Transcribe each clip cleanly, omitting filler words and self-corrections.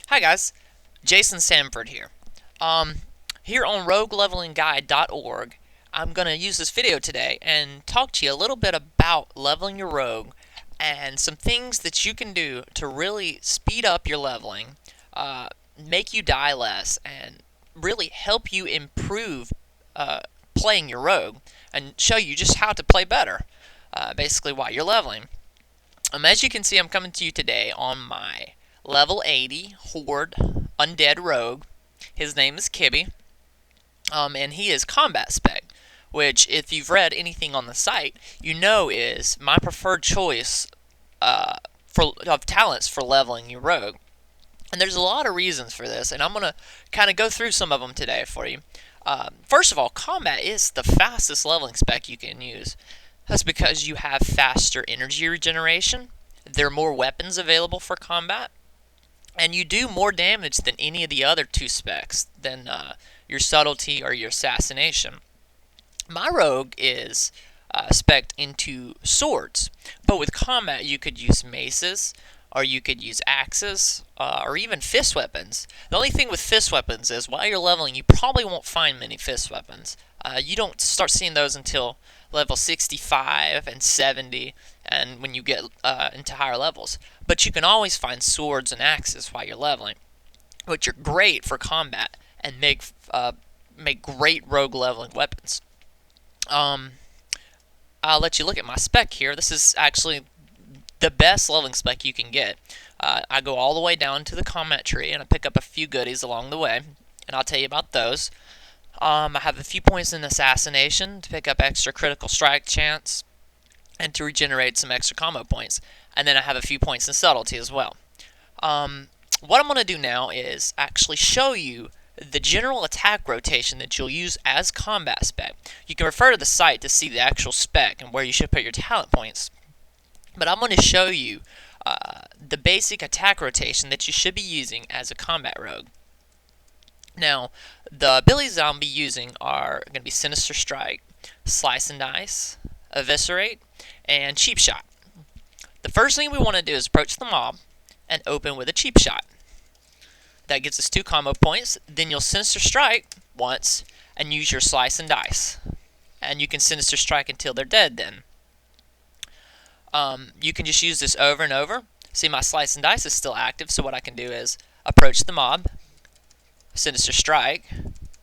Hi guys, Jason Sanford here. Um, Here on RogueLevelingGuide.org, I'm gonna use this video today and talk to you a little bit about leveling your rogue and some things that you can do to really speed up your leveling, make you die less, and really help you improve playing your rogue and show you just how to play better, basically while you're leveling. As you can see, I'm coming to you today on my level 80 Horde Undead Rogue. His name is Kibby, and he is combat spec, which, if you've read anything on the site, you know is my preferred choice of talents for leveling your rogue. And there's a lot of reasons for this, and I'm going to kind of go through some of them today for you. First of all, combat is the fastest leveling spec you can use. That's because you have faster energy regeneration, there are more weapons available for combat, and you do more damage than any of the other two specs, than your subtlety or your assassination. My rogue is spec'd into swords, but with combat you could use maces, or you could use axes, or even fist weapons. The only thing with fist weapons is while you're leveling, you probably won't find many fist weapons. You don't start seeing those until level 65 and 70, and when you get into higher levels. But you can always find swords and axes while you're leveling, which are great for combat and make great rogue leveling weapons. Um, I'll let you look at my spec here. This is actually the best leveling spec you can get. I go all the way down to the combat tree and I pick up a few goodies along the way, and I'll tell you about those. I have a few points in assassination to pick up extra critical strike chance and to regenerate some extra combo points, and then I have a few points in subtlety as well. What I'm going to do now is actually show you the general attack rotation that you'll use as combat spec. You can refer to the site to see the actual spec and where you should put your talent points. But I'm going to show you the basic attack rotation that you should be using as a combat rogue. Now, the abilities that I'll be using are going to be Sinister Strike, Slice and Dice, Eviscerate, and Cheap Shot. The first thing we want to do is approach the mob and open with a Cheap Shot. That gives us 2 combo points. Then you'll Sinister Strike once and use your Slice and Dice. And you can Sinister Strike until they're dead then. You can just use this over and over. See, my Slice and Dice is still active, so what I can do is approach the mob, Sinister Strike,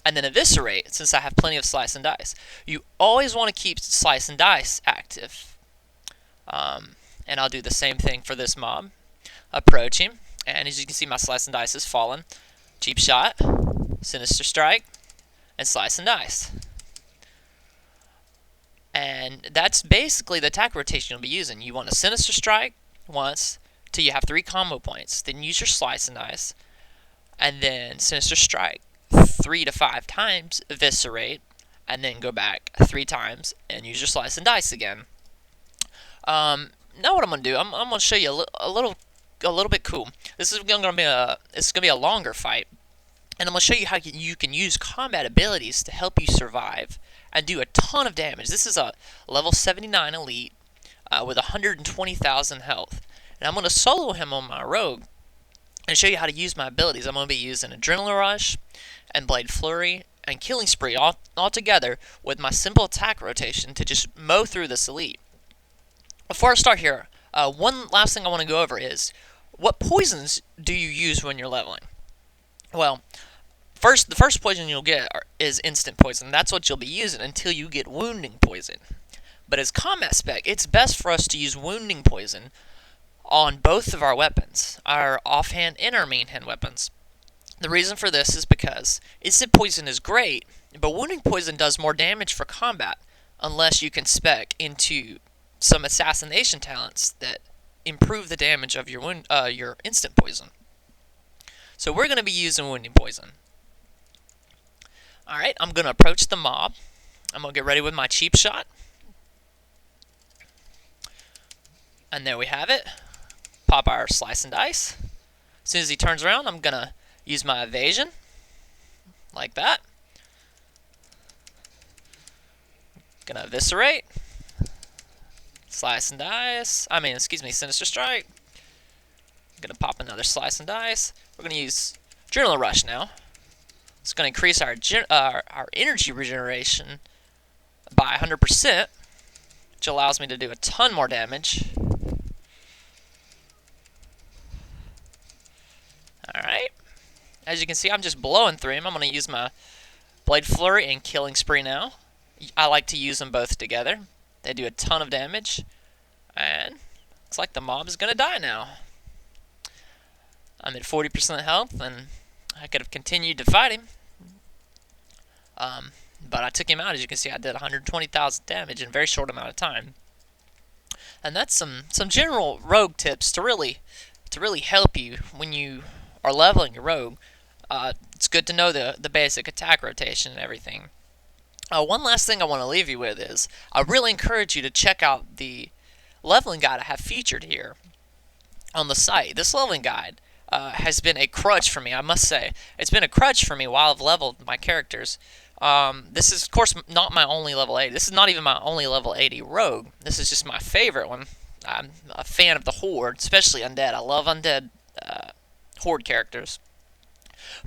and then Eviscerate, since I have plenty of Slice and Dice. You always want to keep Slice and Dice active. And I'll do the same thing for this mob. Approach him, and as you can see, my Slice and Dice has fallen. Cheap Shot, Sinister Strike, and Slice and Dice. And that's basically the attack rotation you'll be using. You want a Sinister Strike once till you have 3 combo points. Then use your Slice and Dice, and then Sinister Strike 3 to 5 times, Eviscerate, and then go back 3 times and use your Slice and Dice again. Now what I'm gonna do, I'm gonna show you a little bit cool. This is gonna be a longer fight, and I'm gonna show you how you can use combat abilities to help you survive and do a ton of damage. This is a level 79 elite with 120,000 health, and I'm gonna solo him on my rogue and show you how to use my abilities. I'm gonna be using Adrenaline Rush and Blade Flurry and Killing Spree all together with my simple attack rotation to just mow through this elite. Before I start here, one last thing I want to go over is, what poisons do you use when you're leveling? Well, the first poison you'll get is instant poison. That's what you'll be using until you get wounding poison. But as combat spec, it's best for us to use wounding poison on both of our weapons, our offhand and our main hand weapons. The reason for this is because instant poison is great, but wounding poison does more damage for combat unless you can spec into some assassination talents that improve the damage of your instant poison. So we're going to be using wounding poison. Alright, I'm going to approach the mob. I'm going to get ready with my Cheap Shot. And there we have it. Pop our Slice and Dice. As soon as he turns around, I'm going to use my Evasion. Like that. Going to Eviscerate. Slice and Dice. Sinister Strike. I'm going to pop another slice and dice. We're going to use Adrenaline Rush now. It's going to increase our energy regeneration by 100%, which allows me to do a ton more damage. Alright. As you can see, I'm just blowing through him. I'm going to use my Blade Flurry and Killing Spree now. I like to use them both together. They do a ton of damage. And looks like the mob is going to die now. I'm at 40% health, and I could have continued to fight him. But I took him out. As you can see, I did 120,000 damage in a very short amount of time. And that's some general rogue tips to really help you when you are leveling your rogue. It's good to know the basic attack rotation and everything. One last thing I want to leave you with is I really encourage you to check out the leveling guide I have featured here on the site. This leveling guide has been a crutch for me, I must say. It's been a crutch for me while I've leveled my characters. This is, of course, not my only level 80. This is not even my only level 80 rogue. This is just my favorite one. I'm a fan of the Horde, especially Undead. I love Undead Horde characters.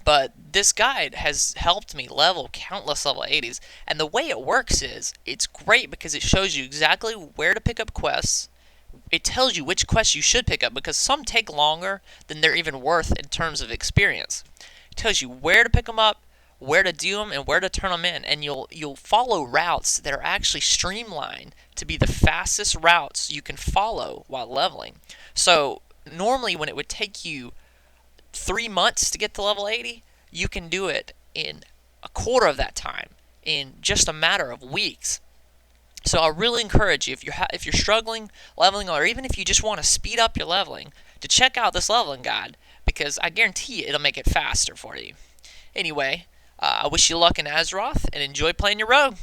But this guide has helped me level countless level 80s. And the way it works is, it's great because it shows you exactly where to pick up quests. It tells you which quests you should pick up, because some take longer than they're even worth in terms of experience. It tells you where to pick them up, where to do them, and where to turn them in. And you'll follow routes that are actually streamlined to be the fastest routes you can follow while leveling. So normally when it would take you 3 months to get to level 80, you can do it in a quarter of that time, in just a matter of weeks. So I really encourage you, if you're struggling leveling, or even if you just want to speed up your leveling, to check out this leveling guide, because I guarantee you it'll make it faster for you. Anyway, I wish you luck in Azeroth, and enjoy playing your rogue.